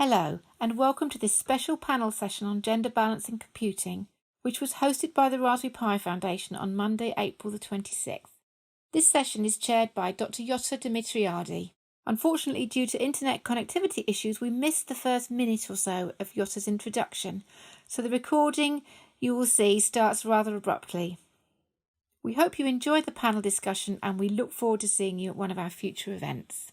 Hello, and welcome to this special panel session on gender balance in computing, which was hosted by the Raspberry Pi Foundation on Monday, April the 26th. This session is chaired by Dr. Yotta Dimitriadi. Unfortunately, due to internet connectivity issues, we missed the first minute or so of Yotta's introduction, so the recording you will see starts rather abruptly. We hope you enjoyed the panel discussion and we look forward to seeing you at one of our future events.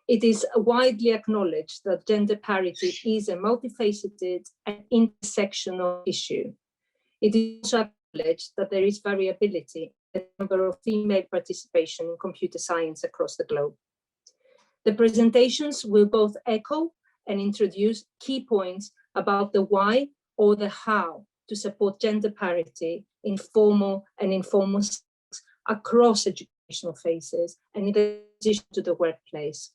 It is widely acknowledged that gender parity is a multifaceted and intersectional issue. It is also acknowledged that there is variability in the number of female participation in computer science across the globe. The presentations will both echo and introduce key points about the why or the how to support gender parity in formal and informal settings across educational phases and in the transition to the workplace.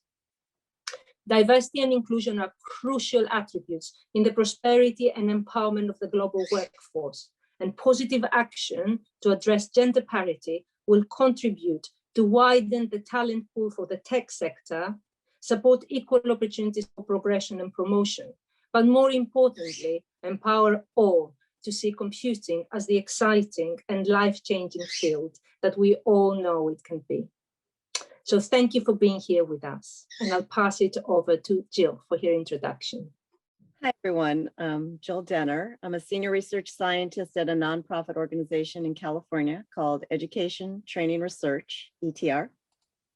Diversity and inclusion are crucial attributes in the prosperity and empowerment of the global workforce, and positive action to address gender parity will contribute to widen the talent pool for the tech sector, support equal opportunities for progression and promotion, but more importantly, empower all to see computing as the exciting and life-changing field that we all know it can be. So thank you for being here with us. And I'll pass it over to Jill for her introduction. Hi, everyone. I'm Jill Denner. I'm a senior research scientist at a nonprofit organization in California called Education Training Research, ETR.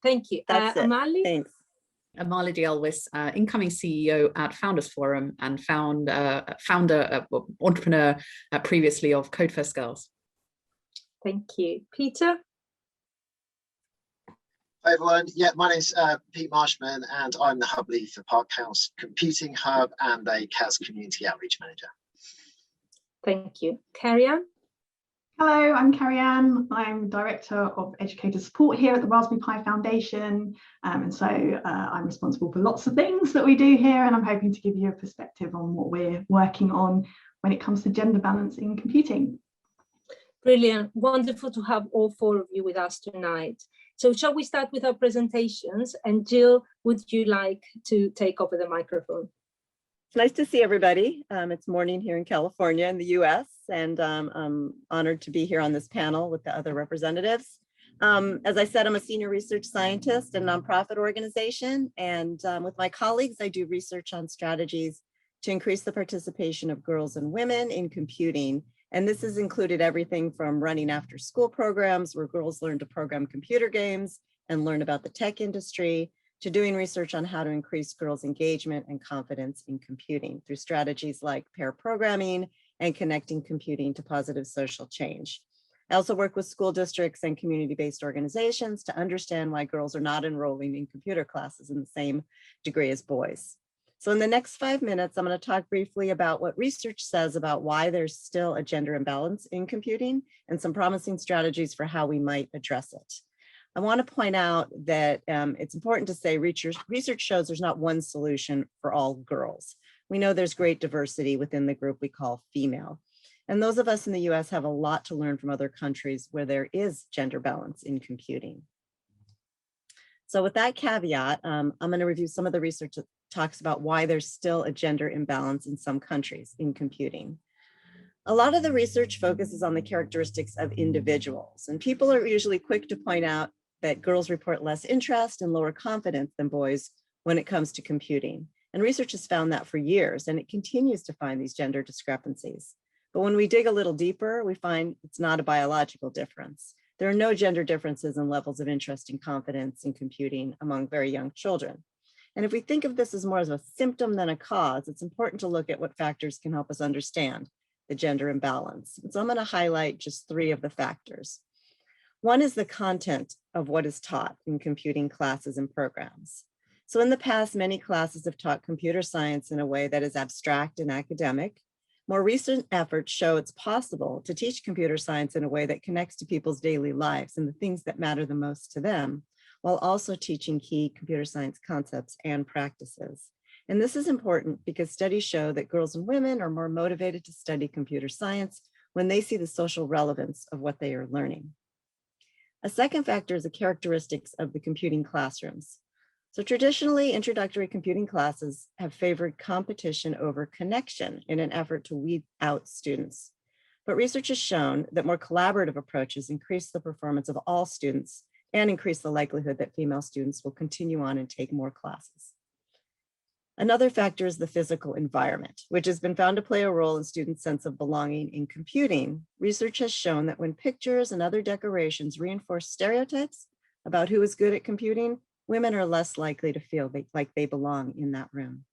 Thank you. That's it. Amali? Thanks. Amali Elwis, incoming CEO at Founders Forum and founder, entrepreneur previously of Codefest Girls. Thank you. Peter? Hi everyone, my name's Pete Marshman and I'm the Hub Lead for Park House Computing Hub and a CAS Community Outreach Manager. Thank you. Carrie-Anne? Hello, I'm Carrie-Anne. I'm Director of Educator Support here at the Raspberry Pi Foundation. And so I'm responsible for lots of things that we do here, and I'm hoping to give you a perspective on what we're working on when it comes to gender balance in computing. Brilliant. Wonderful to have all four of you with us tonight. So shall we start with our presentations? And Jill, would you like to take over the microphone? It's nice to see everybody. It's morning here in California in the US, and I'm honored to be here on this panel with the other representatives. As I said, I'm a senior research scientist in a nonprofit organization, and with my colleagues, I do research on strategies to increase the participation of girls and women in computing. And this has included everything from running after school programs where girls learn to program computer games and learn about the tech industry, to doing research on how to increase girls' engagement and confidence in computing through strategies like pair programming and connecting computing to positive social change. I also work with school districts and community-based organizations to understand why girls are not enrolling in computer classes in the same degree as boys. So in the next 5 minutes, I'm going to talk briefly about what research says about why there's still a gender imbalance in computing and some promising strategies for how we might address it. I want to point out that it's important to say research shows there's not one solution for all girls. We know there's great diversity within the group we call female. And those of us in the US have a lot to learn from other countries where there is gender balance in computing. So with that caveat, I'm going to review some of the research that talks about why there's still a gender imbalance in some countries in computing. A lot of the research focuses on the characteristics of individuals, and people are usually quick to point out that girls report less interest and lower confidence than boys when it comes to computing. And research has found that for years, and it continues to find these gender discrepancies. But when we dig a little deeper, we find it's not a biological difference. There are no gender differences in levels of interest and confidence in computing among very young children. And if we think of this as more as a symptom than a cause, it's important to look at what factors can help us understand the gender imbalance. And so I'm going to highlight just 3 of the factors. One is the content of what is taught in computing classes and programs. So in the past, many classes have taught computer science in a way that is abstract and academic. More recent efforts show it's possible to teach computer science in a way that connects to people's daily lives and the things that matter the most to them, while also teaching key computer science concepts and practices. And this is important because studies show that girls and women are more motivated to study computer science when they see the social relevance of what they are learning. A second factor is the characteristics of the computing classrooms. So traditionally, introductory computing classes have favored competition over connection in an effort to weed out students. But research has shown that more collaborative approaches increase the performance of all students and increase the likelihood that female students will continue on and take more classes. Another factor is the physical environment, which has been found to play a role in students' sense of belonging in computing. Research has shown that when pictures and other decorations reinforce stereotypes about who is good at computing, women are less likely to feel like they belong in that room.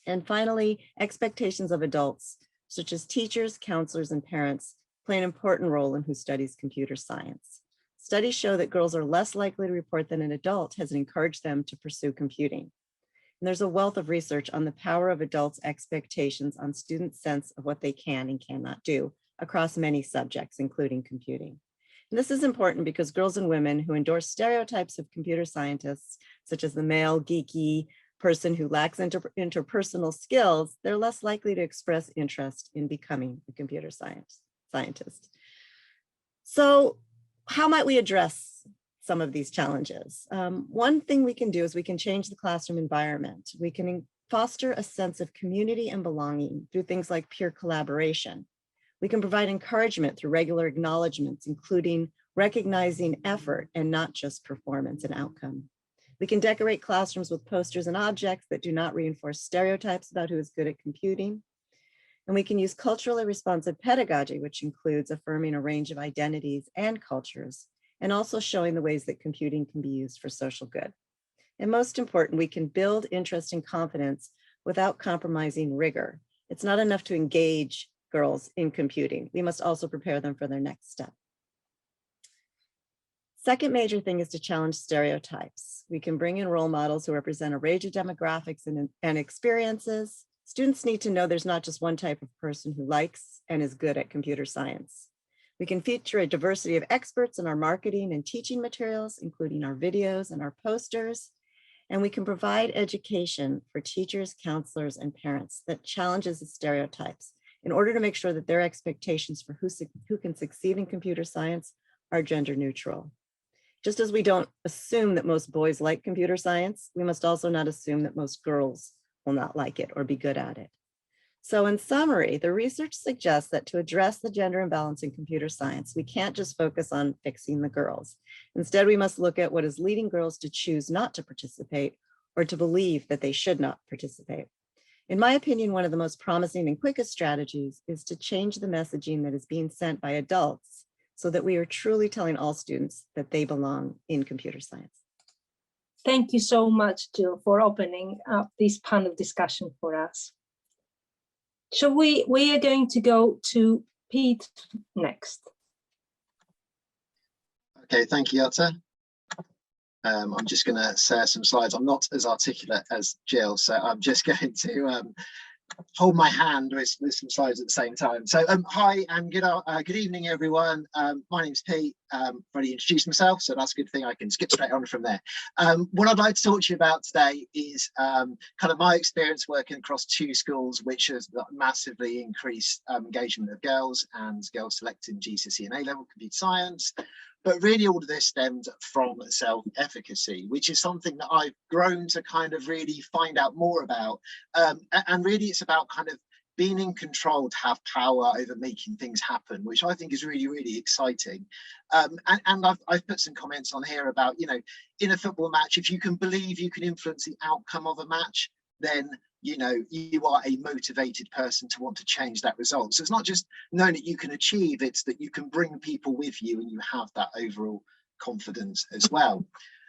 And finally, expectations of adults, such as teachers, counselors, and parents, play an important role in who studies computer science. Studies show that girls are less likely to report that an adult has encouraged them to pursue computing. And there's a wealth of research on the power of adults' expectations on students' sense of what they can and cannot do across many subjects, including computing. And this is important because girls and women who endorse stereotypes of computer scientists, such as the male, geeky person who lacks interpersonal skills, they're less likely to express interest in becoming a computer scientist. So how might we address some of these challenges? One thing we can do is we can change the classroom environment. We can foster a sense of community and belonging through things like peer collaboration. We can provide encouragement through regular acknowledgements, including recognizing effort and not just performance and outcome. We can decorate classrooms with posters and objects that do not reinforce stereotypes about who is good at computing. And we can use culturally responsive pedagogy, which includes affirming a range of identities and cultures, and also showing the ways that computing can be used for social good. And most important, we can build interest and confidence without compromising rigor. It's not enough to engage girls in computing. We must also prepare them for their next step. Second major thing is to challenge stereotypes. We can bring in role models who represent a range of demographics and experiences. Students need to know there's not just one type of person who likes and is good at computer science. We can feature a diversity of experts in our marketing and teaching materials, including our videos and our posters. And we can provide education for teachers, counselors, and parents that challenges the stereotypes in order to make sure that their expectations for who can succeed in computer science are gender neutral. Just as we don't assume that most boys like computer science, we must also not assume that most girls will not like it or be good at it. So in summary, the research suggests that to address the gender imbalance in computer science, we can't just focus on fixing the girls. Instead, we must look at what is leading girls to choose not to participate or to believe that they should not participate. In my opinion, one of the most promising and quickest strategies is to change the messaging that is being sent by adults so that we are truly telling all students that they belong in computer science. Thank you so much, Jill, for opening up this panel discussion for us. So we are going to go to Pete next. Okay, thank you, Jutta. I'm just going to share some slides. I'm not as articulate as Jill, so I'm just going to hold my hand with some slides at the same time. So hi and good evening, everyone. My name's Pete. I've already introduced myself, so that's a good thing. I can skip straight on from there. What I'd like to talk to you about today is kind of my experience working across two schools, which has massively increased engagement of girls and girls selecting GCSE and A-level computer science. But really all of this stemmed from self-efficacy, which is something that I've grown to kind of really find out more about. And really it's about kind of being in control to have power over making things happen, which I think is really, really exciting. And I've put some comments on here about, you know, in a football match, if you can believe you can influence the outcome of a match, then you know you are a motivated person to want to change that result. So it's not just knowing that you can achieve, it's that you can bring people with you and you have that overall confidence as well.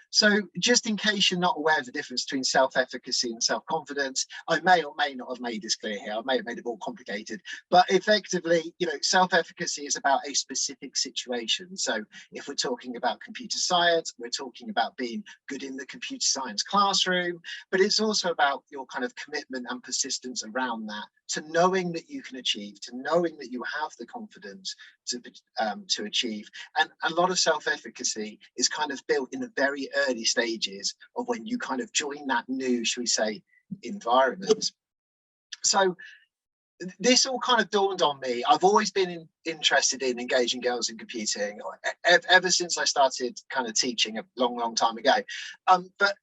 So just in case you're not aware of the difference between self-efficacy and self-confidence, I may or may not have made this clear here. I may have made it more complicated, but effectively, you know, self-efficacy is about a specific situation. So if we're talking about computer science, we're talking about being good in the computer science classroom, but it's also about your kind of commitment and persistence around that, to knowing that you can achieve, to knowing that you have the confidence to achieve. And a lot of self-efficacy is kind of built in the very early stages of when you kind of join that new, shall we say, environment. So this all kind of dawned on me. I've always been interested in engaging girls in computing ever since I started kind of teaching a long, long time ago. But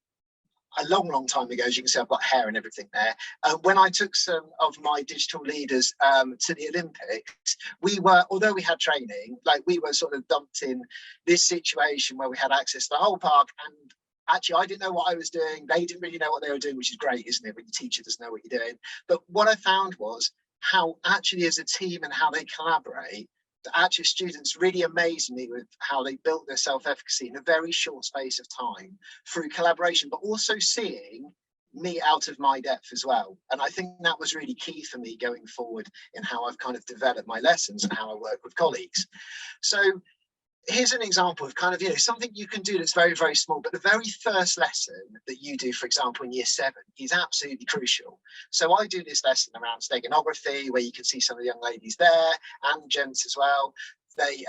a long time ago. As you can see, I've got hair and everything there. When I took some of my digital leaders to the Olympics, we were, although we had training, like we were sort of dumped in this situation where we had access to the whole park, and actually I didn't know what I was doing. They didn't really know what they were doing, which is great, isn't it, when your teacher doesn't know what you're doing. But what I found was how actually as a team and how they collaborate, the actual students really amazed me with how they built their self-efficacy in a very short space of time through collaboration, but also seeing me out of my depth as well. And I think that was really key for me going forward in how I've kind of developed my lessons and how I work with colleagues. So here's an example of kind of, you know, something you can do that's very, very small, but the very first lesson that you do, for example, in year 7 is absolutely crucial. So I do this lesson around steganography, where you can see some of the young ladies there and gents as well. They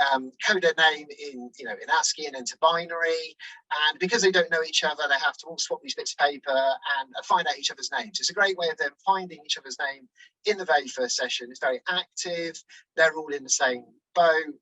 code their name in, you know, in ASCII and into binary, and because they don't know each other, they have to all swap these bits of paper and find out each other's names. It's a great way of them finding each other's name in the very first session. It's very active. They're all in the same boat.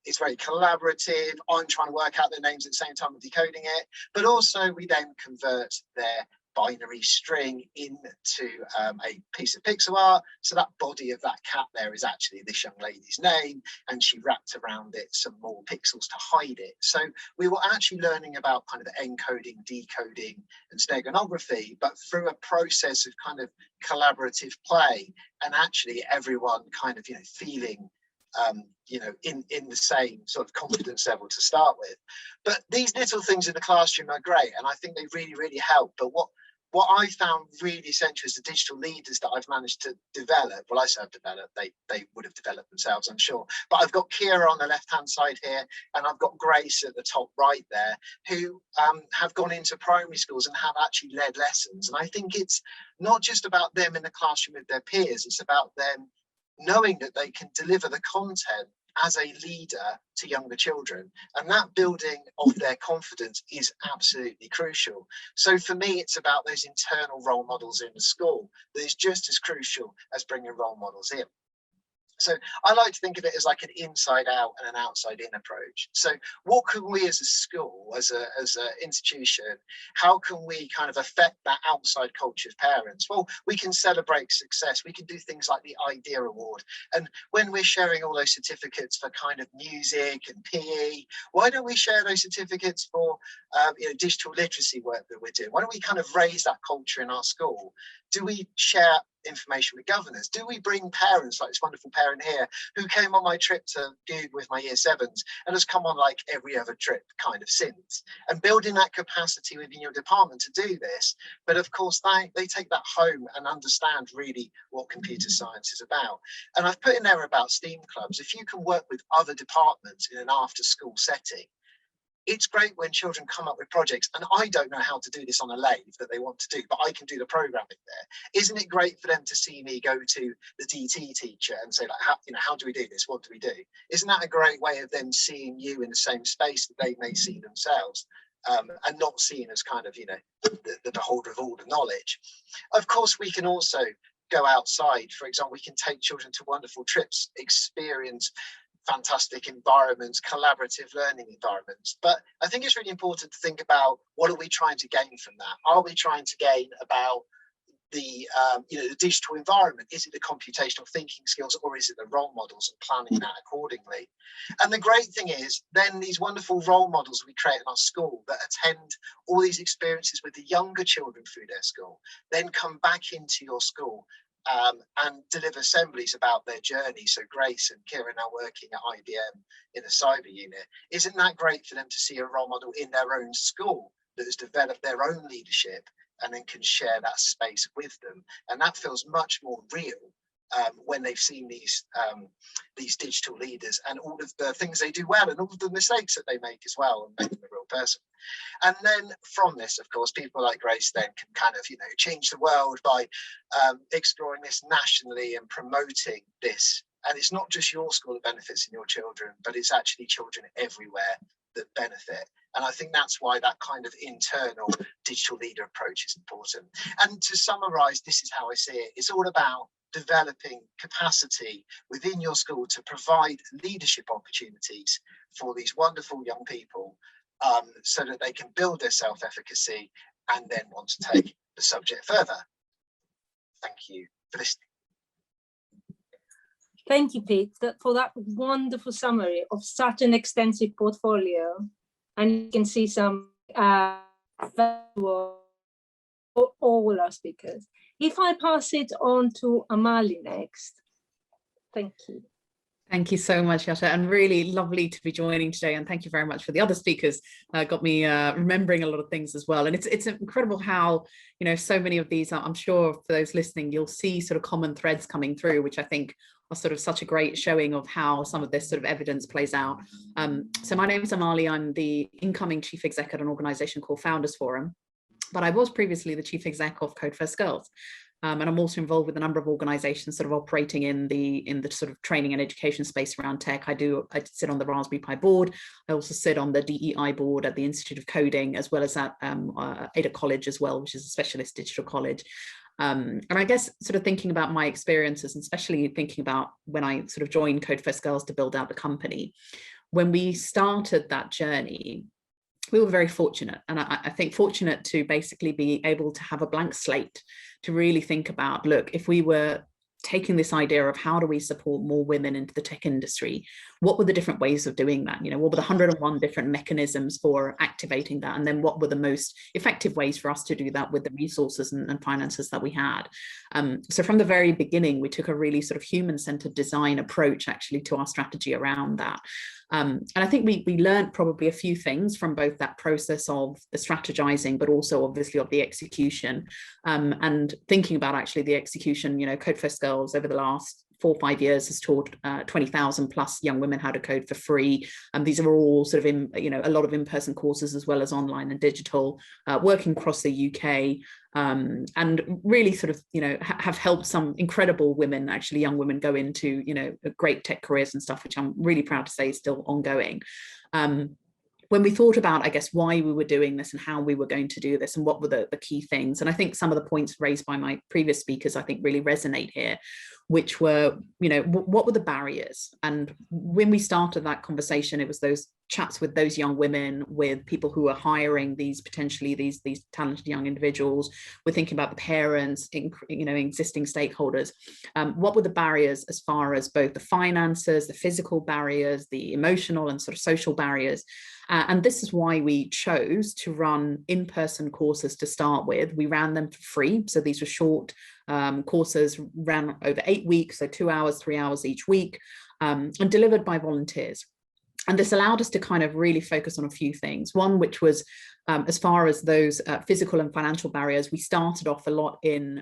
It's very collaborative. I'm trying to work out their names at the same time of decoding it, but also we then convert their binary string into a piece of pixel art. So that body of that cat there is actually this young lady's name, and she wrapped around it some more pixels to hide it. So we were actually learning about kind of encoding, decoding and steganography, but through a process of kind of collaborative play, and actually everyone kind of, you know, feeling you know, in the same sort of confidence level to start with. But these little things in the classroom are great, and I think they really help. But what I found really essential is the digital leaders that I've managed to develop. Well, I say I've developed, they would have developed themselves, I'm sure. But I've got Kira on the left-hand side here, and I've got Grace at the top right there, who have gone into primary schools and have actually led lessons. And I think it's not just about them in the classroom with their peers, it's about them knowing that they can deliver the content as a leader to younger children, and that building of their confidence is absolutely crucial. So for me, it's about those internal role models in the school that is just as crucial as bringing role models in. So I like to think of it as like an inside out and an outside in approach. So what can we as a school, as an institution, how can we kind of affect that outside culture of parents? Well, we can celebrate success. We can do things like the Idea Award. And when we're sharing all those certificates for kind of music and PE, why don't we share those certificates for you know, digital literacy work that we're doing? Why don't we kind of raise that culture in our school? Do we share information with governors? Do we bring parents, like this wonderful parent here who came on my trip to Goog with my year 7s and has come on like every other trip kind of since, and building that capacity within your department to do this. But of course they take that home and understand really what computer science is about. And I've put in there about STEAM clubs. If you can work with other departments in an after school setting, it's great when children come up with projects, and I don't know how to do this on a lathe that they want to do, but I can do the programming there. Isn't it great for them to see me go to the DT teacher and say, like, how do we do this? What do we do? Isn't that a great way of them seeing you in the same space that they may see themselves? And not seen as kind of, you know, the beholder of all the knowledge. Of course, we can also go outside. For example, we can take children to wonderful trips, experience fantastic environments, collaborative learning environments. But I think it's really important to think about, what are we trying to gain from that? Are we trying to gain about the you know, the digital environment? Is it the computational thinking skills, or is it the role models and planning that accordingly? And the great thing is then these wonderful role models we create in our school that attend all these experiences with the younger children through their school, then come back into your school and deliver assemblies about their journey. So Grace and Kira now working at IBM in a cyber unit. Isn't that great for them to see a role model in their own school that has developed their own leadership and then can share that space with them? And that feels much more real when they've seen these digital leaders and all of the things they do well and all of the mistakes that they make as well, and make them a real person. And then from this, of course, people like Grace then can kind of, you know, change the world by exploring this nationally and promoting this. And it's not just your school that benefits in your children, but it's actually children everywhere that benefit. And I think that's why that kind of internal digital leader approach is important. And to summarize, this is how I see it. It's all about developing capacity within your school to provide leadership opportunities for these wonderful young people, so that they can build their self-efficacy and then want to take the subject further. Thank you for listening. Thank you, Pete, for that wonderful summary of such an extensive portfolio. And you can see some for all our speakers. If I pass it on to Amali next. Thank you. Thank you so much, Yasha, and really lovely to be joining today. And thank you very much for the other speakers. Got me remembering a lot of things as well. And it's incredible how, you know, so many of these, I'm sure for those listening, you'll see sort of common threads coming through, which I think are sort of such a great showing of how some of this sort of evidence plays out. So my name is Amali. I'm the incoming chief exec at an organization called Founders Forum, but I was previously the chief exec of Codefest Girls. And I'm also involved with a number of organizations sort of operating in the sort of training and education space around tech. I sit on the Raspberry Pi board. I also sit on the DEI board at the Institute of Coding, as well as at Ada College as well, which is a specialist digital college. And I guess sort of thinking about my experiences, and especially thinking about when I sort of joined Codefest Girls to build out the company, when we started that journey, we were very fortunate. And I think fortunate to basically be able to have a blank slate to really think about, look, if we were taking this idea of how do we support more women into the tech industry, what were the different ways of doing that? You know, what were the 101 different mechanisms for activating that? And then what were the most effective ways for us to do that with the resources and finances that we had? So from the very beginning, we took a really sort of human-centered design approach actually to our strategy around that. And I think we learned probably a few things from both that process of the strategizing, but also obviously of the execution, and thinking about actually the execution. You know, Codefest Girls over the last 4 or 5 years has taught 20,000 plus young women how to code for free. And these are all sort of a lot of in-person courses as well as online and digital, working across the UK. And really sort of, you know, have helped some incredible women, actually young women, go into, you know, great tech careers and stuff, which I'm really proud to say is still ongoing. When we thought about, I guess, why we were doing this and how we were going to do this and what were the key things, and I think some of the points raised by my previous speakers, I think really resonate here, which were, you know, what were the barriers? And when we started that conversation, it was those chats with those young women, with people who are hiring these potentially these talented young individuals. We're thinking about the parents, you know, existing stakeholders. What were the barriers as far as both the finances, the physical barriers, the emotional and sort of social barriers? And this is why we chose to run in-person courses to start with. We ran them for free. So these were short courses, ran over 8 weeks, so 2 hours, 3 hours each week, and delivered by volunteers. And this allowed us to kind of really focus on a few things. One, which was as far as those physical and financial barriers, we started off a lot in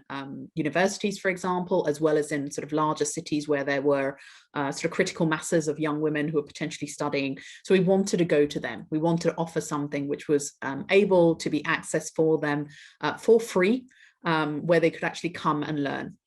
universities, for example, as well as in sort of larger cities where there were sort of critical masses of young women who were potentially studying. So we wanted to go to them. We wanted to offer something which was able to be accessed for them for free, where they could actually come and learn.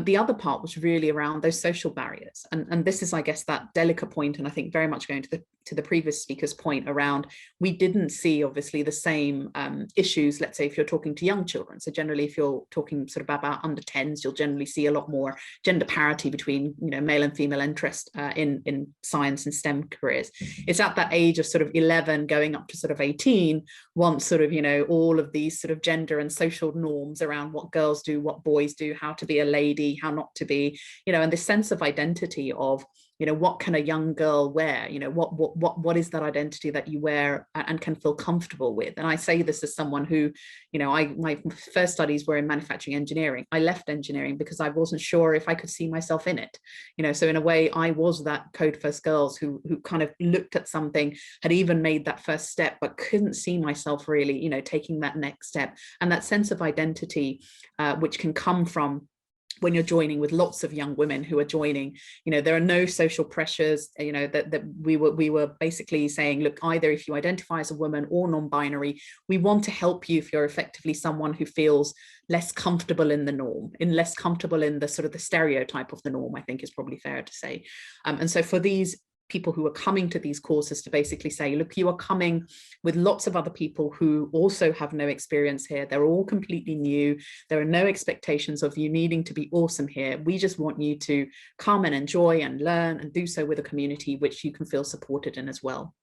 The other part was really around those social barriers. And this is, I guess, that delicate point, and I think very much going to the previous speaker's point around, we didn't see obviously the same issues, let's say if you're talking to young children. So generally, if you're talking sort of about under 10s, you'll generally see a lot more gender parity between, you know, male and female interest in science and STEM careers. It's at that age of sort of 11 going up to sort of 18, once sort of, you know, all of these sort of gender and social norms around what girls do, what boys do, how to be a lady, how not to be, you know, and this sense of identity of, you know, what can a young girl wear? You know, what is that identity that you wear and can feel comfortable with? And I say this as someone who, you know, my first studies were in manufacturing engineering. I left engineering because I wasn't sure if I could see myself in it. You know, so in a way, I was that Codefest Girls who kind of looked at something, had even made that first step, but couldn't see myself really, you know, taking that next step. And that sense of identity, which can come from when you're joining with lots of young women who are joining, you know, there are no social pressures, you know, that we were basically saying, look, either if you identify as a woman or non-binary, we want to help you if you're effectively someone who feels less comfortable in the norm, less comfortable in the sort of the stereotype of the norm, I think is probably fair to say. And so for these people who are coming to these courses to basically say, look, you are coming with lots of other people who also have no experience here. They're all completely new. There are no expectations of you needing to be awesome here. We just want you to come and enjoy and learn and do so with a community which you can feel supported in as well.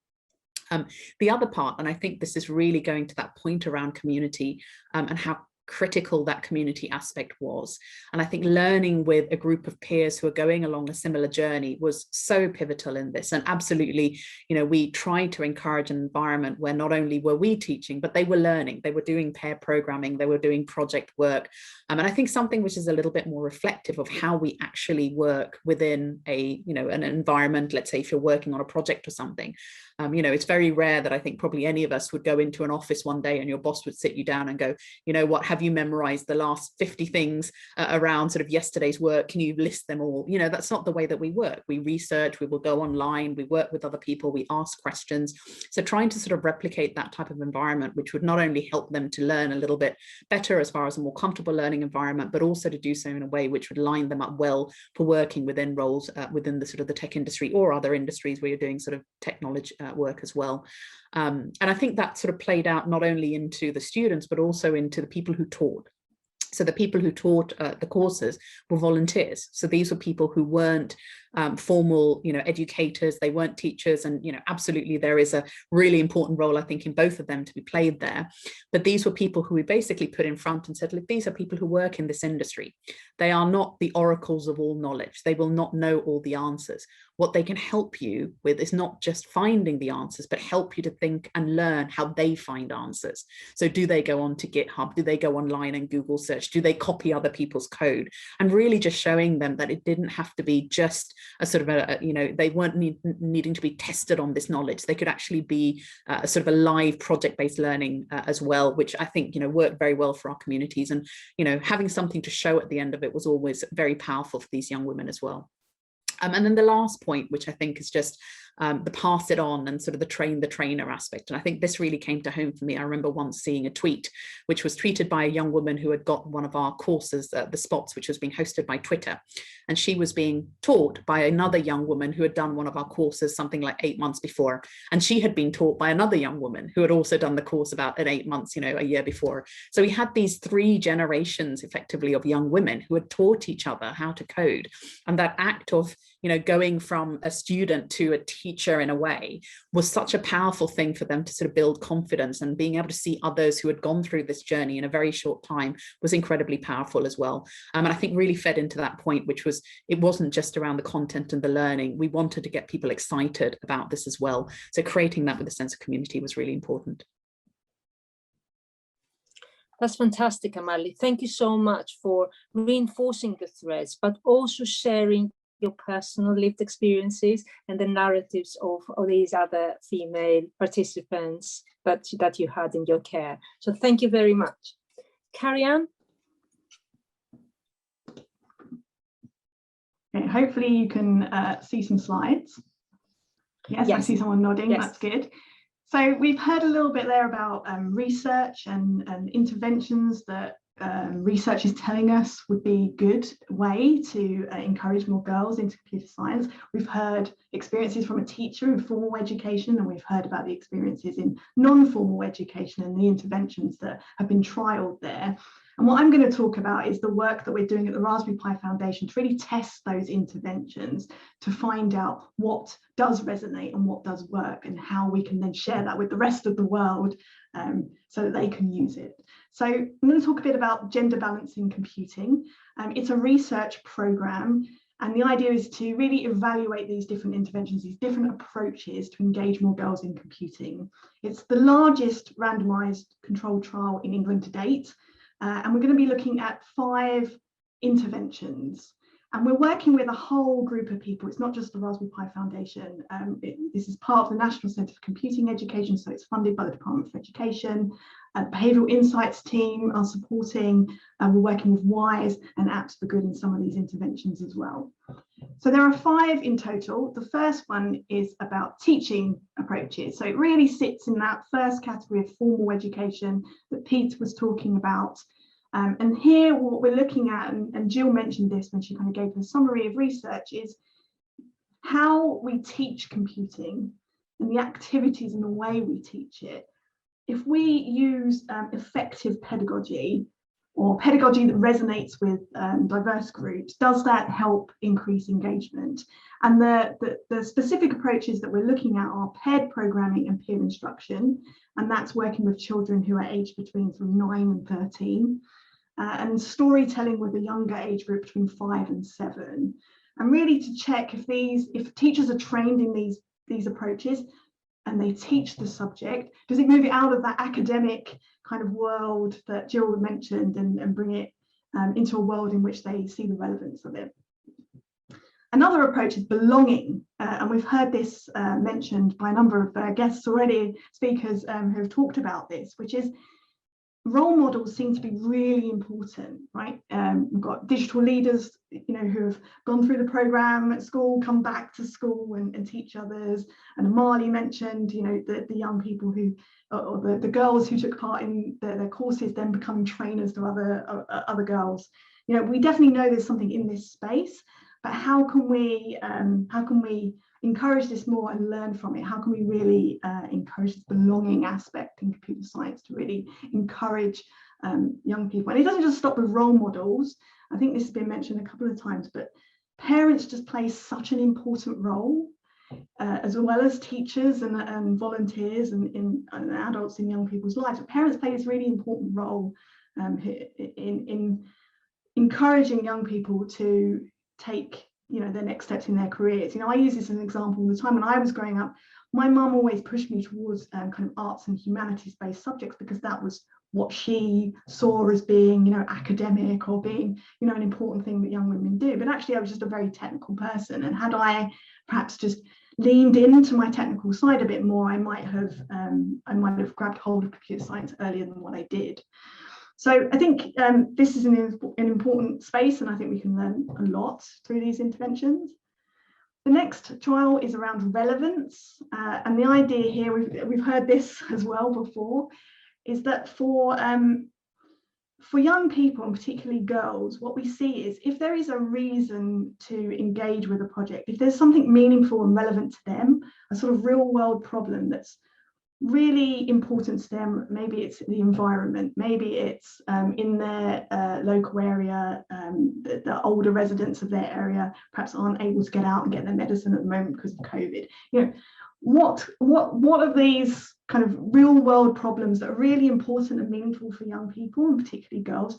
The other part, and I think this is really going to that point around community and how critical that community aspect was. And I think learning with a group of peers who are going along a similar journey was so pivotal in this. And absolutely, you know, we tried to encourage an environment where not only were we teaching, but they were learning, they were doing pair programming, they were doing project work. And I think something which is a little bit more reflective of how we actually work within a, you know, an environment. Let's say if you're working on a project or something, you know, it's very rare that I think probably any of us would go into an office one day and your boss would sit you down and go, you know what, have you memorized the last 50 things around sort of yesterday's work? Can you list them all? You know, that's not the way that we work. We research, we will go online, we work with other people, we ask questions. So trying to sort of replicate that type of environment, which would not only help them to learn a little bit better as far as a more comfortable learning environment, but also to do so in a way which would line them up well for working within roles within the sort of the tech industry or other industries where you're doing sort of technology work as well. And I think that sort of played out not only into the students, but also into the people who taught. So the people who taught the courses were volunteers. So these were people who weren't formal, you know, educators, they weren't teachers. And, you know, absolutely there is a really important role, I think, in both of them to be played there. But these were people who we basically put in front and said, look, these are people who work in this industry. They are not the oracles of all knowledge. They will not know all the answers. What they can help you with is not just finding the answers, but help you to think and learn how they find answers. So do they go on to GitHub? Do they go online and Google search? Do they copy other people's code? And really just showing them that it didn't have to be just a sort of a, you know, they weren't needing to be tested on this knowledge. They could actually be a sort of a live project-based learning as well, which I think, you know, worked very well for our communities. And, you know, having something to show at the end of it was always very powerful for these young women as well. And then the last point, which I think is just the pass it on and sort of the train the trainer aspect. And I think this really came to home for me. I remember once seeing a tweet, which was tweeted by a young woman who had got one of our courses, the spots, which was being hosted by Twitter. And she was being taught by another young woman who had done one of our courses something like 8 months before. And she had been taught by another young woman who had also done the course about 8 months, you know, a year before. So we had these 3 generations effectively of young women who had taught each other how to code. And that act of, you know, going from a student to a teacher in a way was such a powerful thing for them to sort of build confidence, and being able to see others who had gone through this journey in a very short time was incredibly powerful as well. And I think really fed into that point, which was, it wasn't just around the content and the learning. We wanted to get people excited about this as well. So creating that with a sense of community was really important. That's fantastic, Amali. Thank you so much for reinforcing the threads, but also sharing your personal lived experiences and the narratives of these other female participants that you had in your care. So thank you very much. Carrie-Anne? Okay, hopefully you can see some slides. Yes, I see someone nodding. Yes. That's good. So we've heard a little bit there about research and interventions that research is telling us would be a good way to encourage more girls into computer science. We've heard experiences from a teacher in formal education, and we've heard about the experiences in non-formal education and the interventions that have been trialled there. And what I'm going to talk about is the work that we're doing at the Raspberry Pi Foundation to really test those interventions, to find out what does resonate and what does work, and how we can then share that with the rest of the world so that they can use it. So I'm going to talk a bit about gender balancing computing. It's a research program, and the idea is to really evaluate these different interventions, these different approaches to engage more girls in computing. It's the largest randomized controlled trial in England to date. And we're going to be looking at 5 interventions. And we're working with a whole group of people. It's not just the Raspberry Pi Foundation. This is part of the National Centre for Computing Education, so it's funded by the Department for Education. Behavioural Insights team are supporting. We're working with WISE and Apps for Good in some of these interventions as well. So there are 5 in total. The first one is about teaching approaches. So it really sits in that first category of formal education that Pete was talking about. And here what we're looking at, and Jill mentioned this when she kind of gave the summary of research, is how we teach computing and the activities and the way we teach it. If we use effective pedagogy, or pedagogy that resonates with diverse groups, does that help increase engagement? And the specific approaches that we're looking at are paired programming and peer instruction, and that's working with children who are aged between 9 and 13, and storytelling with a younger age group between 5 and 7, and really to check if teachers are trained in these approaches and they teach the subject, does it move it out of that academic kind of world that Jill mentioned and bring it into a world in which they see the relevance of it. Another approach is belonging, and we've heard this mentioned by a number of guests already, speakers who have talked about this, which is role models seem to be really important, right? We've got digital leaders, who have gone through the program at school, come back to school and teach others. And Marley mentioned, the young people who, or the girls who took part in their courses, then becoming trainers to other girls. We definitely know there's something in this space, but how can we encourage this more and learn from it? How can we really encourage this belonging aspect in computer science to really encourage young people? And it doesn't just stop with role models. I think this has been mentioned a couple of times, but parents just play such an important role, as well as teachers and volunteers and adults in young people's lives. But parents play this really important role in encouraging young people to take their next steps in their careers. I use this as an example all the time. When I was growing up, my mum always pushed me towards kind of arts and humanities based subjects, because that was what she saw as being academic or being an important thing that young women do. But actually I was just a very technical person, and had I perhaps just leaned into my technical side a bit more, I might have grabbed hold of computer science earlier than what I did. So I think this is an important space, and I think we can learn a lot through these interventions. The next trial is around relevance, and the idea here, we've heard this as well before, is that for young people, and particularly girls, what we see is if there is a reason to engage with a project, if there's something meaningful and relevant to them, a sort of real world problem that's really important to them, maybe it's the environment, maybe it's in their local area, the older residents of their area perhaps aren't able to get out and get their medicine at the moment because of COVID. What are these kind of real world problems that are really important and meaningful for young people, and particularly girls?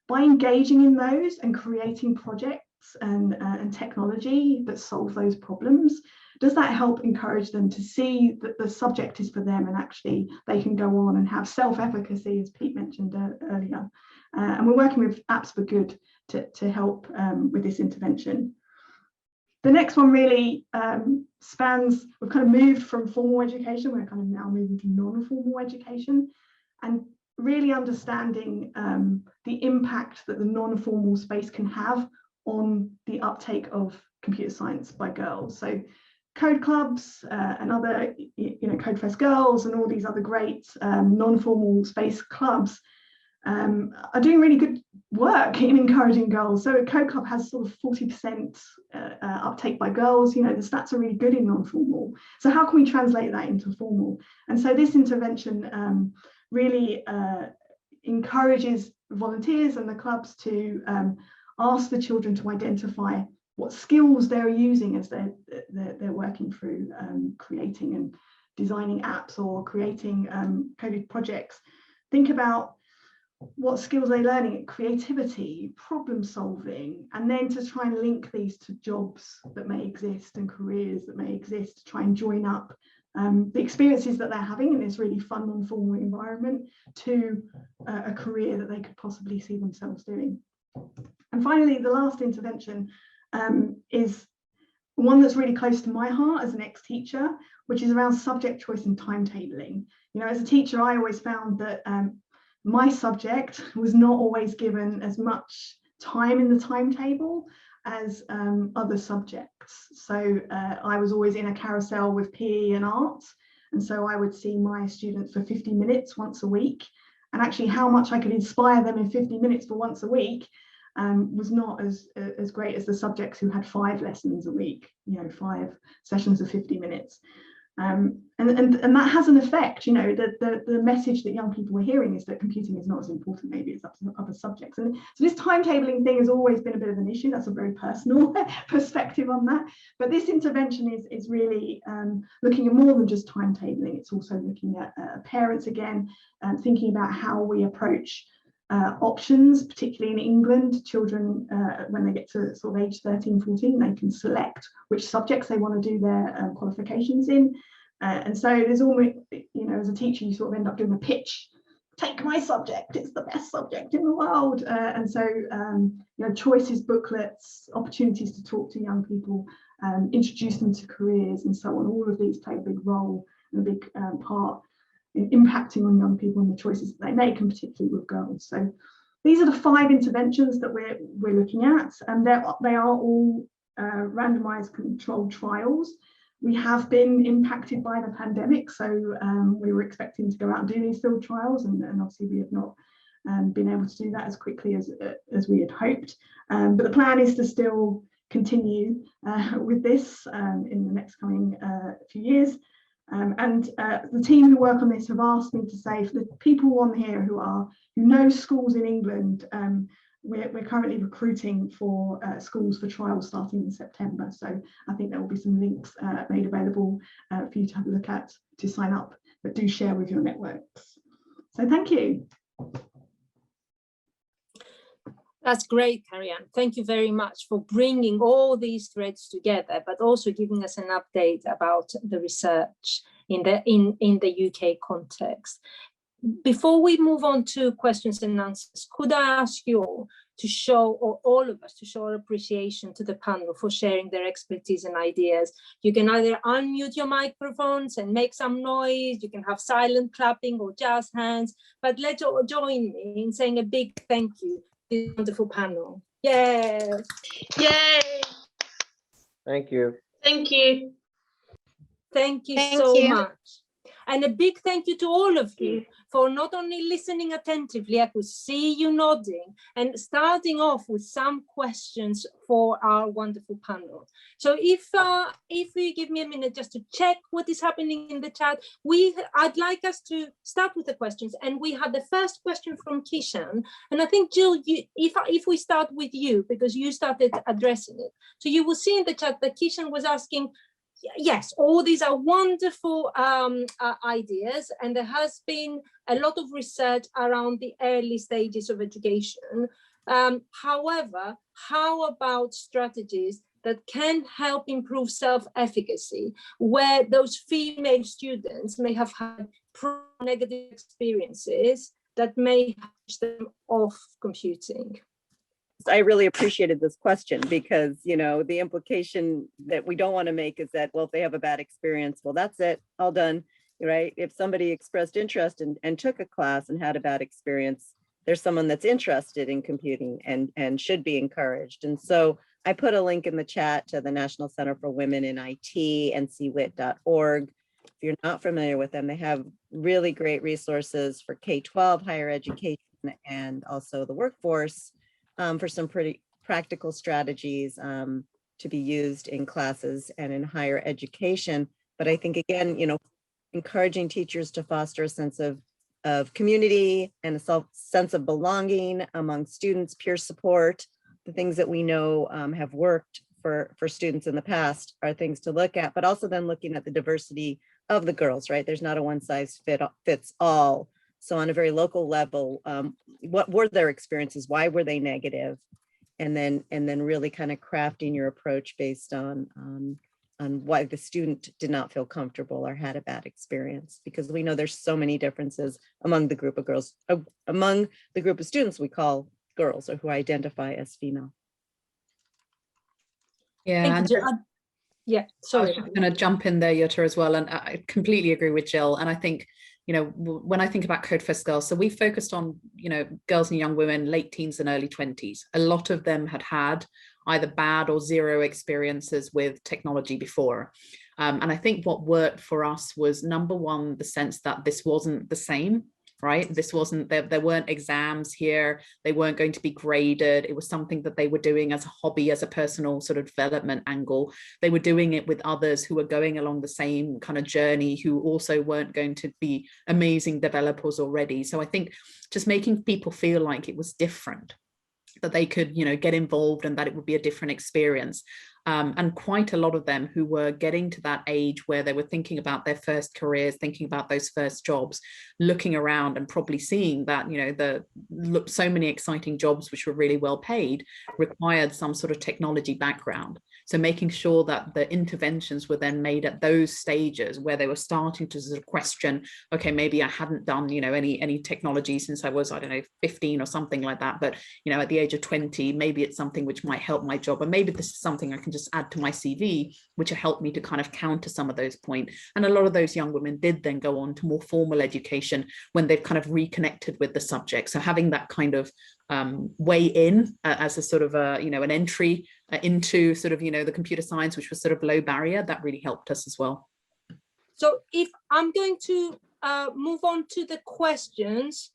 By engaging in those and creating projects and technology that solve those problems, does that help encourage them to see that the subject is for them, and actually they can go on and have self-efficacy, as Pete mentioned earlier? And we're working with Apps for Good to help with this intervention. The next one really spans, we've kind of moved from formal education, we're kind of now moving to non-formal education, and really understanding the impact that the non-formal space can have on the uptake of computer science by girls. So code clubs and other, Codefest Girls and all these other great non-formal space clubs are doing really good work in encouraging girls. So a code club has sort of 40% uptake by girls. The stats are really good in non-formal. So how can we translate that into formal? And so this intervention really encourages volunteers and the clubs to ask the children to identify what skills they're using as they're working through creating and designing apps or creating coded projects. Think about what skills they're learning: creativity, problem solving, and then to try and link these to jobs that may exist and careers that may exist, to try and join up the experiences that they're having in this really fun and formal environment to a career that they could possibly see themselves doing. And finally, the last intervention is one that's really close to my heart as an ex-teacher, which is around subject choice and timetabling. As a teacher, I always found that my subject was not always given as much time in the timetable as other subjects. So I was always in a carousel with PE and arts, and so I would see my students for 50 minutes once a week, and actually how much I could inspire them in 50 minutes for once a week was not as great as the subjects who had 5 lessons a week, 5 sessions of 50 minutes. And that has an effect. You know, the message that young people are hearing is that computing is not as important maybe as other subjects. And so this timetabling thing has always been a bit of an issue. That's a very personal perspective on that. But this intervention is really looking at more than just timetabling. It's also looking at parents again, thinking about how we approach options, particularly in England. Children, when they get to sort of age 13, 14, they can select which subjects they want to do their qualifications in. And so there's almost, you know, as a teacher, you sort of end up doing a pitch. Take my subject, it's the best subject in the world. And so, you know, choices, booklets, opportunities to talk to young people, introduce them to careers and so on. All of these play a big role and a big part in impacting on young people and the choices that they make, and particularly with girls. So these are the 5 interventions that we're looking at, and they are all randomized controlled trials. We have been impacted by the pandemic, so we were expecting to go out and do these field trials, and obviously we have not been able to do that as quickly as we had hoped. But the plan is to still continue with this in the next coming few years. And the team who work on this have asked me to say, for the people on here who know schools in England, we're currently recruiting for schools for trials starting in September. So I think there will be some links made available for you to have a look at to sign up, but do share with your networks. So thank you. That's great, Carrie-Anne. Thank you very much for bringing all these threads together, but also giving us an update about the research in the UK context. Before we move on to questions and answers, could I ask you all to show, or all of us to show our appreciation to the panel for sharing their expertise and ideas? You can either unmute your microphones and make some noise, you can have silent clapping or jazz hands, but let's all join me in saying a big thank you to this wonderful panel. Yay! Yay! Thank you. Thank you. Thank you Thank so you. much. And a big thank you to all of you for not only listening attentively, I could see you nodding, and starting off with some questions for our wonderful panel. So if you give me a minute just to check what is happening in the chat, I'd like us to start with the questions. And we had the first question from Kishan. And I think, Jill, if we start with you, because you started addressing it. So you will see in the chat that Kishan was asking, yes, all these are wonderful ideas, and there has been a lot of research around the early stages of education. However, how about strategies that can help improve self-efficacy, where those female students may have had negative experiences that may push them off computing? I really appreciated this question because, you know, the implication that we don't want to make is that, well, if they have a bad experience, well, that's it, all done, right? If somebody expressed interest and took a class and had a bad experience, there's someone that's interested in computing and should be encouraged. And so I put a link in the chat to the National Center for Women in IT, ncwit.org. If you're not familiar with them, they have really great resources for K-12 higher education and also the workforce, for some pretty practical strategies to be used in classes and in higher education. But I think, again, you know, encouraging teachers to foster a sense of community and a sense of belonging among students, peer support, the things that we know have worked for students in the past are things to look at, but also then looking at the diversity of the girls, right? There's not a one size fits all. So on a very local level, what were their experiences? Why were they negative? And then really kind of crafting your approach based on why the student did not feel comfortable or had a bad experience, because we know there's so many differences among the group of girls, among the group of students we call girls or who identify as female. Yeah. Yeah, sorry. I was going to jump in there, Jutta, as well. And I completely agree with Jill. And I think, you know, when I think about Codefest Girls, so we focused on, you know, girls and young women, late teens and early 20s. A lot of them had either bad or zero experiences with technology before. And I think what worked for us was, number one, the sense that this wasn't the same, right? This wasn't, there weren't exams here. They weren't going to be graded. It was something that they were doing as a hobby, as a personal sort of development angle. They were doing it with others who were going along the same kind of journey, who also weren't going to be amazing developers already. So I think just making people feel like it was different, that they could, you know, get involved and that it would be a different experience. And quite a lot of them who were getting to that age where they were thinking about their first careers, thinking about those first jobs, looking around and probably seeing that, you know, so many exciting jobs which were really well paid required some sort of technology background. So making sure that the interventions were then made at those stages where they were starting to sort of question, okay, maybe I hadn't done, you know, any technology since I was, I don't know, 15 or something like that. But, you know, at the age of 20, maybe it's something which might help my job. And maybe this is something I can just add to my CV, which will help me to kind of counter some of those points. And a lot of those young women did then go on to more formal education when they've kind of reconnected with the subject. So having that kind of way in as a sort of you know, an entry into sort of, you know, the computer science, which was sort of low barrier, that really helped us as well. So if I'm going to move on to the questions,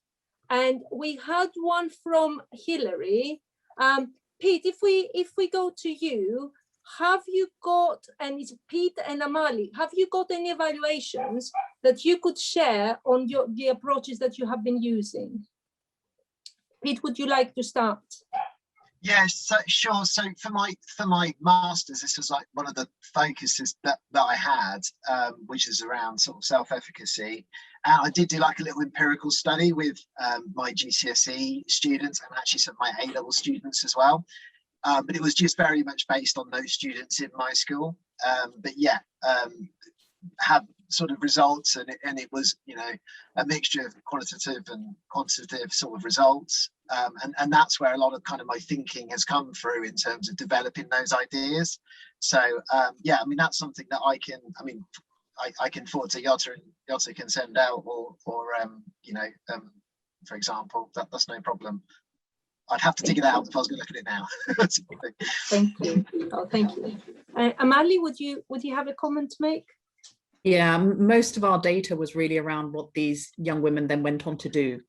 and we had one from Hillary. Pete, if we go to you, have you got, and it's Pete and Amali, have you got any evaluations that you could share on the approaches that you have been using? Pete, would you like to start? Yes, so, sure. So for my masters, this was like one of the focuses that I had, which is around sort of self-efficacy. I did do like a little empirical study with my GCSE students and actually some of my A-level students as well. But it was just very much based on those students in my school. But yeah, had sort of results, and it was, you know, a mixture of qualitative and quantitative sort of results. And that's where a lot of kind of my thinking has come through in terms of developing those ideas. So yeah, I mean, that's something that I can forward to Jota, and Jota can send out, or you know, for example, that's no problem. I'd have to dig it out if I was going to look at it now. Thank you. Oh, thank you. Amali, would you have a comment to make? Yeah, most of our data was really around what these young women then went on to do.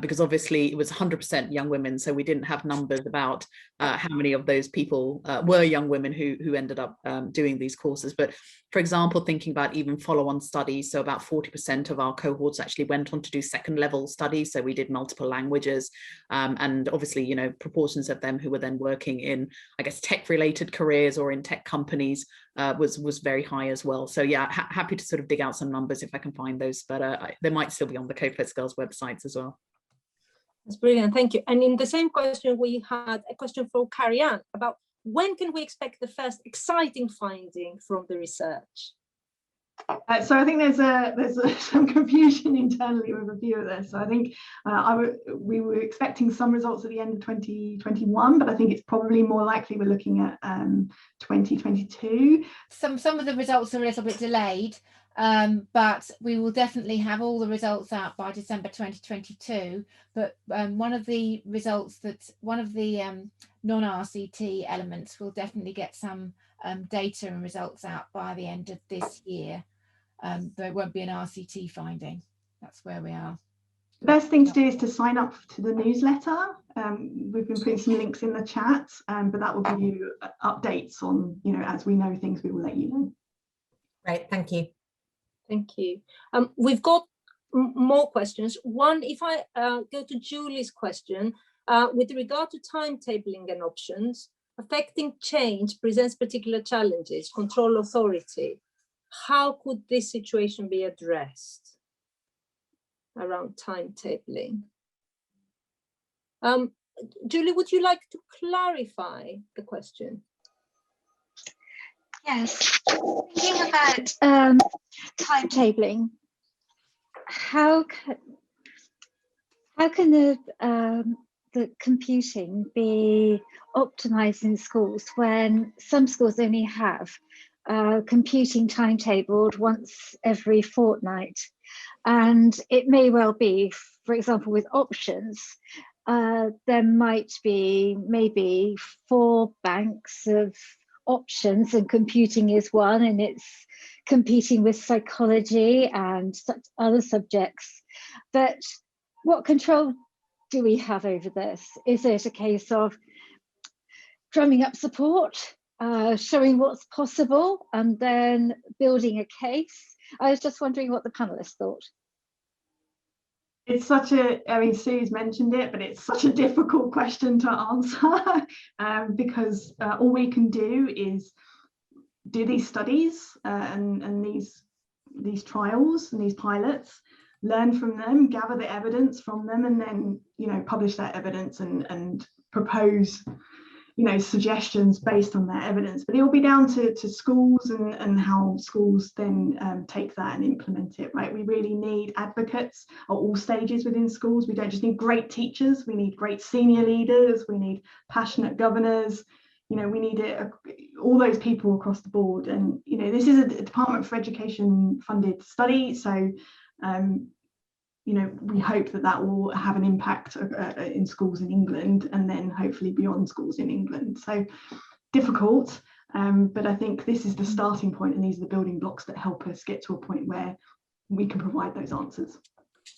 Because obviously it was 100% young women, so we didn't have numbers about how many of those people were young women who ended up doing these courses. But for example, thinking about even follow-on studies, so about 40% of our cohorts actually went on to do second level studies, so we did multiple languages, and obviously, you know, proportions of them who were then working in, I guess, tech-related careers or in tech companies was very high as well. So yeah, happy to sort of dig out some numbers if I can find those, but they might still be on the Codefest Girls websites as well. That's brilliant, thank you. And in the same question, we had a question from Carrie-Anne about when can we expect the first exciting finding from the research? So I think there's some confusion internally with a few of this. So I think we were expecting some results at the end of 2021, but I think it's probably more likely we're looking at 2022. Some of the results are a little bit delayed, but we will definitely have all the results out by December 2022. But one of the non-RCT elements will definitely get some data and results out by the end of this year. There won't be an RCT finding. That's where we are. The best thing to do is to sign up to the newsletter. We've been putting some links in the chat, but that will give you updates on, you know, as we know things, we will let you know. Right, thank you. Thank you. We've got more questions. One, if I go to Julie's question, with regard to timetabling and options, affecting change presents particular challenges, control authority. How could this situation be addressed around timetabling? Julie, would you like to clarify the question? Yes, thinking about timetabling, how can the computing be optimized in schools when some schools only have computing timetabled once every fortnight? And it may well be, for example, with options, there might be maybe 4 banks of options, and computing is one, and it's competing with psychology and such other subjects. But what control do we have over this? Is it a case of drumming up support, showing what's possible, and then building a case? I was just wondering what the panelists thought. It's such a, I mean, Sue's mentioned it, but it's such a difficult question to answer because all we can do is do these studies and these trials and these pilots, learn from them, gather the evidence from them, and then, you know, publish that evidence and propose, you know, suggestions based on that evidence. But it will be down to schools and how schools then take that and implement it, right? We really need advocates at all stages within schools. We don't just need great teachers, we need great senior leaders, we need passionate governors, you know, we need all those people across the board. And, you know, this is a Department for Education funded study. So, you know, we hope that that will have an impact in schools in England and then hopefully beyond schools in England. So difficult, but I think this is the starting point and these are the building blocks that help us get to a point where we can provide those answers.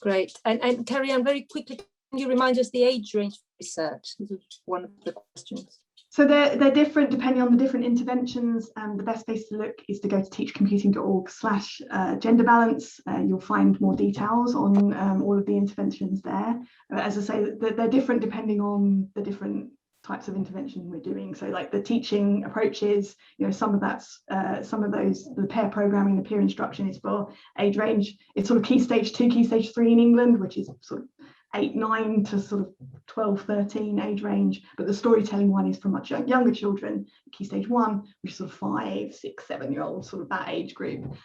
Great. And Carrie-Anne, very quickly, can you remind us the age range research? This is one of the questions. So they're different depending on the different interventions. The best place to look is to go to teachcomputing.org/gender balance. You'll find more details on all of the interventions there. As I say, they're different depending on the different types of intervention we're doing. So like the teaching approaches, you know, some of those, the pair programming, the peer instruction is for age range. It's sort of key stage 2, key stage 3 in England, which is sort of 8, 9 to sort of 12, 13 age range, but the storytelling one is for much younger children, key stage 1, which is sort of 5, 6, 7-year-olds, sort of that age group.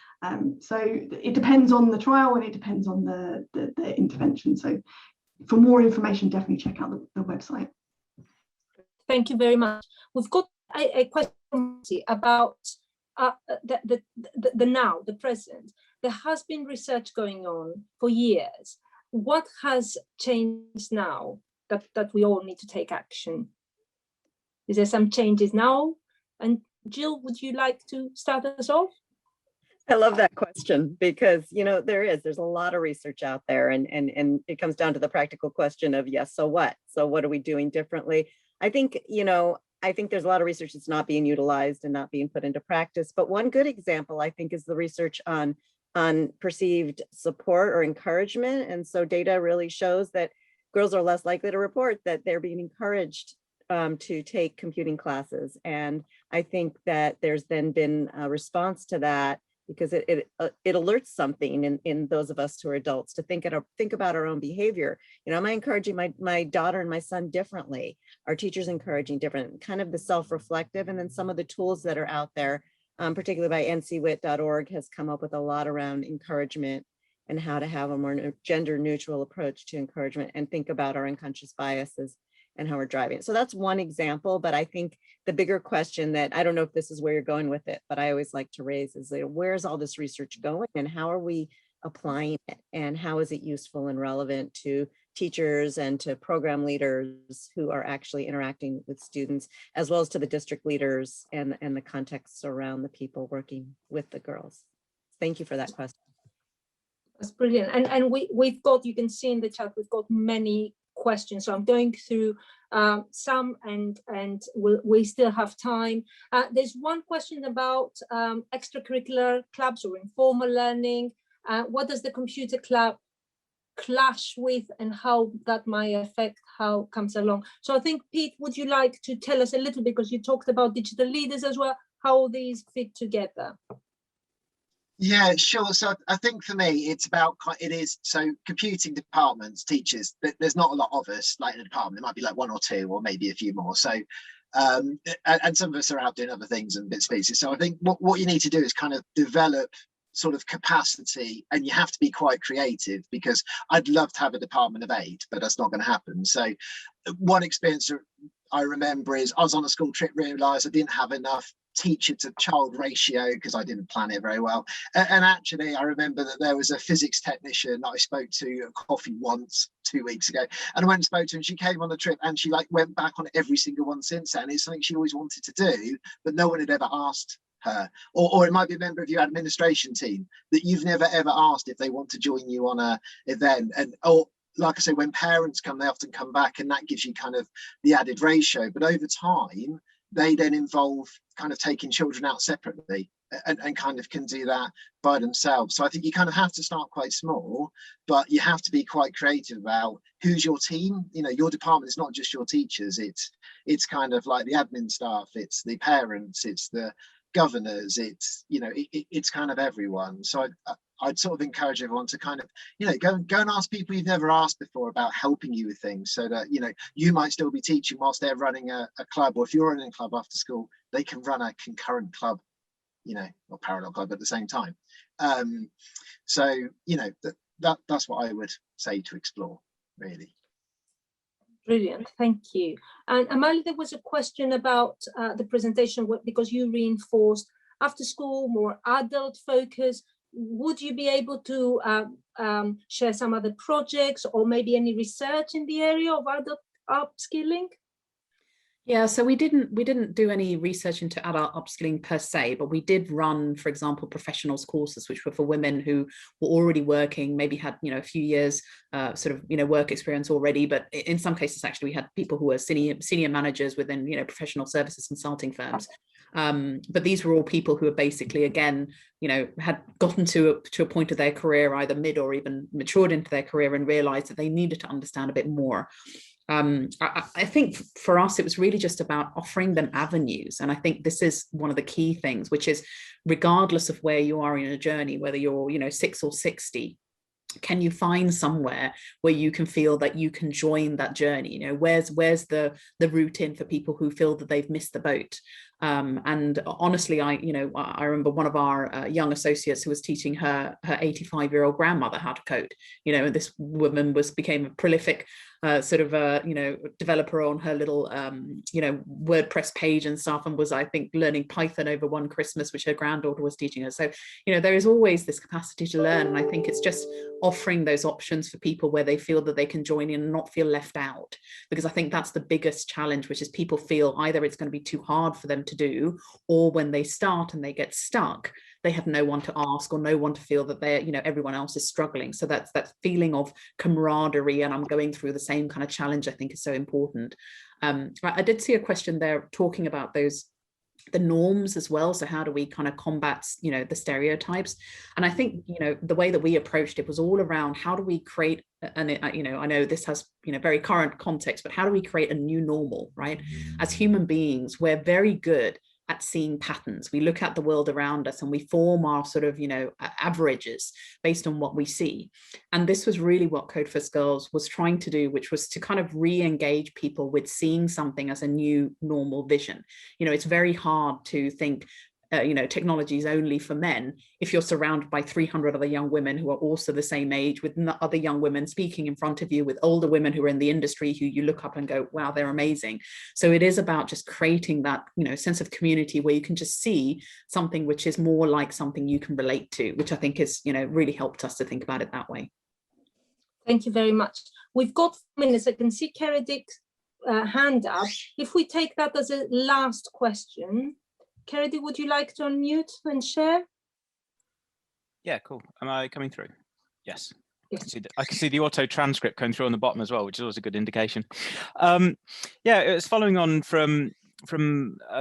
So it depends on the trial and it depends on the intervention. So for more information, definitely check out the website. Thank you very much. We've got a question about the now, the present. There has been research going on for years. What has changed now that we all need to take action? Is there some changes now? And Jill, would you like to start us off? I love that question because, you know, there's a lot of research out there and it comes down to the practical question of, yes, so what? So what are we doing differently? I think, you know, there's a lot of research that's not being utilized and not being put into practice. But one good example, I think, is the research on perceived support or encouragement. And so data really shows that girls are less likely to report that they're being encouraged to take computing classes. And I think that there's then been a response to that because it alerts something in those of us who are adults to think about our own behavior. You know, am I encouraging my daughter and my son differently? Are teachers encouraging different? Kind of the self-reflective, and then some of the tools that are out there, particularly by ncwit.org, has come up with a lot around encouragement and how to have a more gender neutral approach to encouragement and think about our unconscious biases and how we're driving it. So that's one example, but I think the bigger question that, I don't know if this is where you're going with it, but I always like to raise is, where's all this research going and how are we applying it and how is it useful and relevant to teachers and to program leaders who are actually interacting with students, as well as to the district leaders and the contexts around the people working with the girls. Thank you for that question. That's brilliant. And we've got, you can see in the chat, we've got many questions. So I'm going through some and we still have time. There's one question about extracurricular clubs or informal learning. What does the computer club clash with and how that might affect how it comes along? So I think, Pete, would you like to tell us a little bit, because you talked about digital leaders as well, how these fit together? Yeah, sure. So I think for me, it's about, so computing departments, teachers, there's not a lot of us like in a department. There might be like 1 or 2 or maybe a few more. So, and some of us are out doing other things and bits and pieces. So I think what you need to do is kind of develop sort of capacity, and you have to be quite creative, because I'd love to have a department of 8, but that's not going to happen. So one experience I remember is I was on a school trip, realised I didn't have enough teacher to child ratio because I didn't plan it very well. And actually, I remember that there was a physics technician that I spoke to at coffee once 2 weeks ago, and I went and spoke to her, and she came on the trip and she like went back on every single one since then. It's something she always wanted to do, but no one had ever asked her. Or it might be a member of your administration team that you've never ever asked if they want to join you on a event, and or like I say, when parents come, they often come back, and that gives you kind of the added ratio. But over time, they then involve kind of taking children out separately, and kind of can do that by themselves. So I think you kind of have to start quite small, but you have to be quite creative about who's your team. You know, your department is not just your teachers, it's kind of like the admin staff, it's the parents, it's the governors, it's, you know, it's kind of everyone. So I'd sort of encourage everyone to kind of, you know, go and ask people you've never asked before about helping you with things, so that, you know, you might still be teaching whilst they're running a club, or if you're running a club after school, they can run a concurrent club, you know, or parallel club at the same time. So, you know, that's what I would say to explore, really. Brilliant, thank you. And Amali, there was a question about the presentation, because you reinforced after school, more adult focus. Would you be able to share some other projects, or maybe any research in the area of adult upskilling? Yeah, so we didn't do any research into adult upskilling per se, but we did run, for example, professionals courses, which were for women who were already working, maybe had, you know, a few years sort of, you know, work experience already. But in some cases, actually, we had people who were senior managers within, you know, professional services consulting firms. But these were all people who were basically, again, you know, had gotten to a point of their career, either mid or even matured into their career, and realized that they needed to understand a bit more. I think for us, it was really just about offering them avenues. And I think this is one of the key things, which is, regardless of where you are in a journey, whether you're, you know, 6 or 60, can you find somewhere where you can feel that you can join that journey? You know, where's the route in for people who feel that they've missed the boat? And honestly, I remember one of our young associates who was teaching her 85-year-old grandmother how to code. You know, and this woman became a prolific developer on her little WordPress page and stuff, and was, I think, learning Python over one Christmas, which her granddaughter was teaching her. So, you know, there is always this capacity to learn, and I think it's just offering those options for people where they feel that they can join in and not feel left out, because I think that's the biggest challenge, which is people feel either it's going to be too hard for them to do, or when they start and they get stuck, they have no one to ask, or no one to feel that they're, you know, everyone else is struggling. So that's that feeling of camaraderie, and I'm going through the same kind of challenge, I think is so important. I did see a question there talking about the norms as well. So how do we kind of combat, you know, the stereotypes? And I think, you know, the way that we approached it was all around how do we create, and you know, I know this has, you know, very current context, but how do we create a new normal, right? As human beings, we're very good at seeing patterns. We look at the world around us and we form our sort of, you know, averages based on what we see. And this was really what Codefest Girls was trying to do, which was to kind of re-engage people with seeing something as a new normal vision. You know, it's very hard to think, you know, technology is only for men if you're surrounded by 300 other young women who are also the same age, with other young women speaking in front of you, with older women who are in the industry who you look up and go, wow, they're amazing. So it is about just creating that, you know, sense of community where you can just see something which is more like something you can relate to, which I think is, you know, really helped us to think about it that way. Thank you very much. We've got 4 minutes. I can see Kerry Dick's hand up. If we take that as a last question, Kerry, would you like to unmute and share? Yeah, cool. Am I coming through? Yes. I can see the auto transcript coming through on the bottom as well, which is always a good indication. Yeah, it's following on from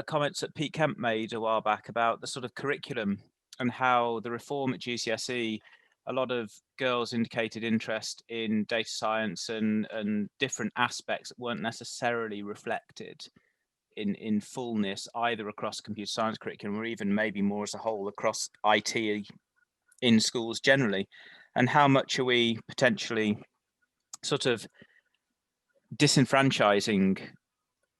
comments that Pete Kemp made a while back about the sort of curriculum and how the reform at GCSE, a lot of girls indicated interest in data science and different aspects that weren't necessarily reflected in fullness, either across computer science curriculum or even maybe more as a whole across IT in schools generally. And how much are we potentially sort of disenfranchising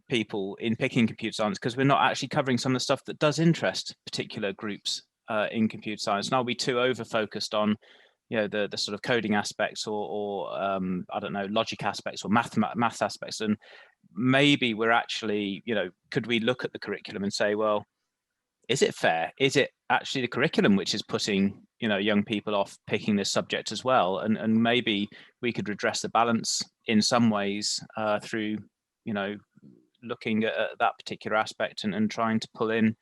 people in picking computer science because we're not actually covering some of the stuff that does interest particular groups in computer science? And are we too over focused on, you know, the sort of coding aspects or I don't know, logic aspects or math aspects? And maybe we're actually, you know, could we look at the curriculum and say, well, is it fair? Is it actually the curriculum which is putting, you know, young people off picking this subject as well? And maybe we could redress the balance in some ways through, you know, looking at that particular aspect and trying to pull in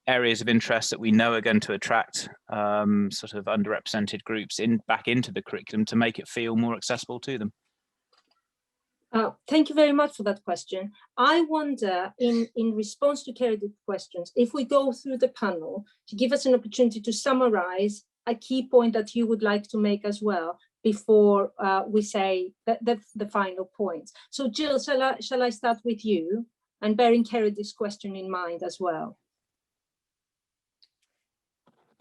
areas of interest that we know are going to attract sort of underrepresented groups back into the curriculum to make it feel more accessible to them? Thank you very much for that question. I wonder, in response to Kerry's questions, if we go through the panel to give us an opportunity to summarize a key point that you would like to make as well before we say the final points. So Jill, shall I start with you, and bearing Kerry's question in mind as well?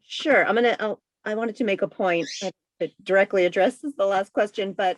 Sure, I wanted to make a point that directly addresses the last question, but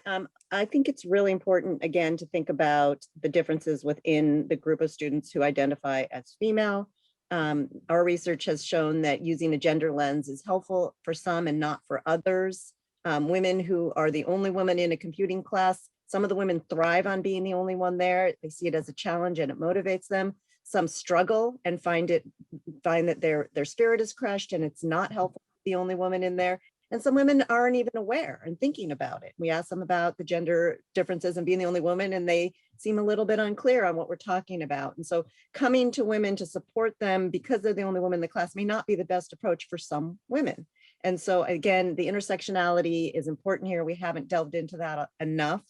I think it's really important, again, to think about the differences within the group of students who identify as female. Our research has shown that using a gender lens is helpful for some and not for others. Women who are the only woman in a computing class, some of the women thrive on being the only one there. They see it as a challenge and it motivates them. Some struggle and find that their spirit is crushed and it's not helpful to be the only woman in there. And some women aren't even aware and thinking about it. We ask them about the gender differences and being the only woman, and they seem a little bit unclear on what we're talking about. And so coming to women to support them because they're the only woman in the class may not be the best approach for some women. And so again, the intersectionality is important here. We haven't delved into that enough.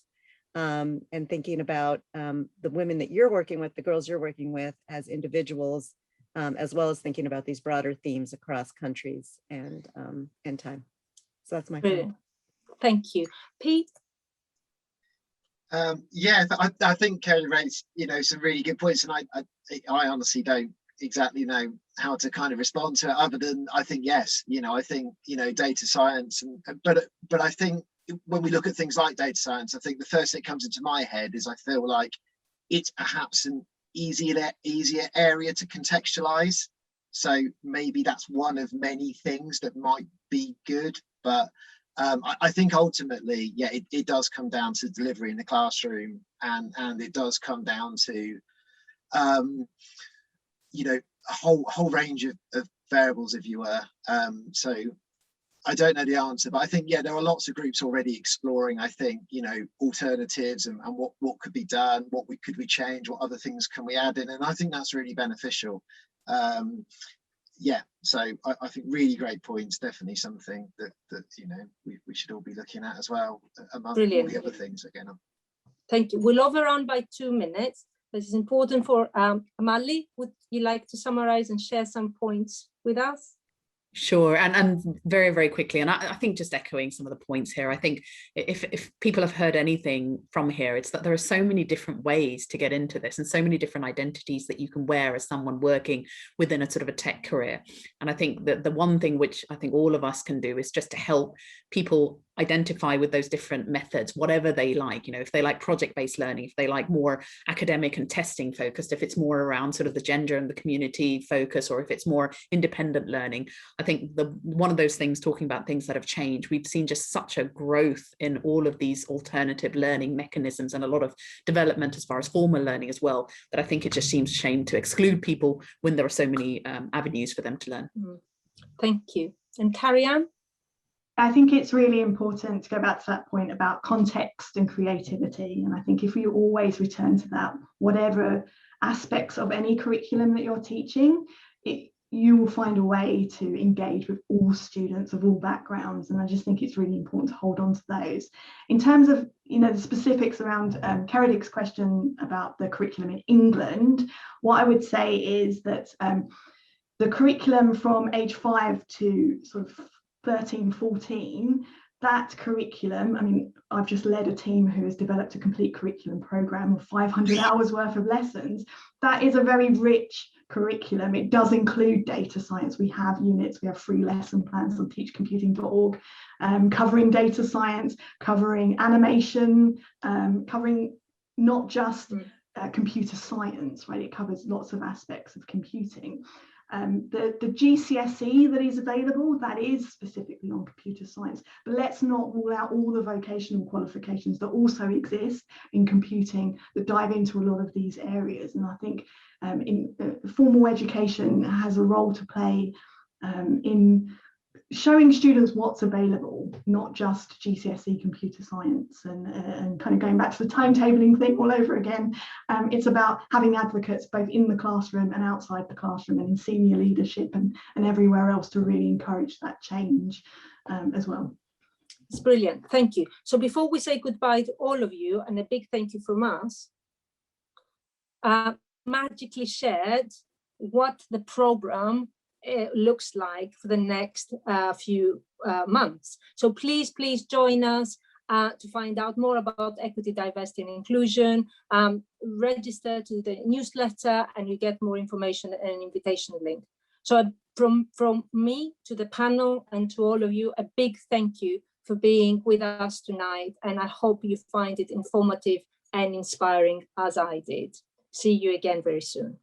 And thinking about the women that you're working with, the girls you're working with as individuals, as well as thinking about these broader themes across countries and time. So that's my Brilliant. Thank you. Pete? Yeah, I think Kerry raised, some really good points, and I honestly don't exactly know how to kind of respond to it, other than I think yes, I think data science, but I think when we look at things like data science, I think the first thing that comes into my head is I feel like it's perhaps an easier area to contextualize. So maybe that's one of many things that might be good, but I think ultimately, yeah, it does come down to delivery in the classroom, and it does come down to a whole range of variables, if you were. So I don't know the answer, but I think, yeah, there are lots of groups already exploring, I think, alternatives and what could be done, could we change, what other things can we add in, and I think that's really beneficial. Yeah, so I think really great points, definitely something that we should all be looking at as well, among all the other things again. Thank you. We'll overrun by 2 minutes. This is important for Amali. Would you like to summarize and share some points with us? Sure, and very, very quickly, and I think just echoing some of the points here, I think if people have heard anything from here, it's that there are so many different ways to get into this and so many different identities that you can wear as someone working within a sort of a tech career. And I think that the one thing which I think all of us can do is just to help people identify with those different methods, whatever they like, if they like project-based learning, if they like more academic and testing focused, if it's more around sort of the gender and the community focus, or if it's more independent learning. I think one of those things, talking about things that have changed, we've seen just such a growth in all of these alternative learning mechanisms and a lot of development as far as formal learning as well, that I think it just seems a shame to exclude people when there are so many avenues for them to learn. Thank you. And Carrie-Anne? I think it's really important to go back to that point about context and creativity. And I think if we always return to that, whatever aspects of any curriculum that you're teaching, you will find a way to engage with all students of all backgrounds. And I just think it's really important to hold on to those. In terms of the specifics around Keridic's question about the curriculum in England, what I would say is that the curriculum from age 5 to sort of 13, 14, that curriculum, I mean, I've just led a team who has developed a complete curriculum program of 500 hours worth of lessons. That is a very rich curriculum. It does include data science. We have units, we have free lesson plans on teachcomputing.org, covering data science, covering animation, covering not just computer science, right? It covers lots of aspects of computing. The GCSE that is available, that is specifically on computer science, but let's not rule out all the vocational qualifications that also exist in computing that dive into a lot of these areas. And I think formal education has a role to play in showing students what's available, not just GCSE computer science, and kind of going back to the timetabling thing all over again. It's about having advocates both in the classroom and outside the classroom and in senior leadership and everywhere else to really encourage that change as well. It's brilliant, thank you. So before we say goodbye to all of you, and a big thank you from us, magically shared what the program looks like for the next few months. So please join us to find out more about equity, diversity and inclusion. Register to the newsletter and you get more information and an invitation link. So from me to the panel and to all of you, a big thank you for being with us tonight, and I hope you find it informative and inspiring as I did. See you again very soon.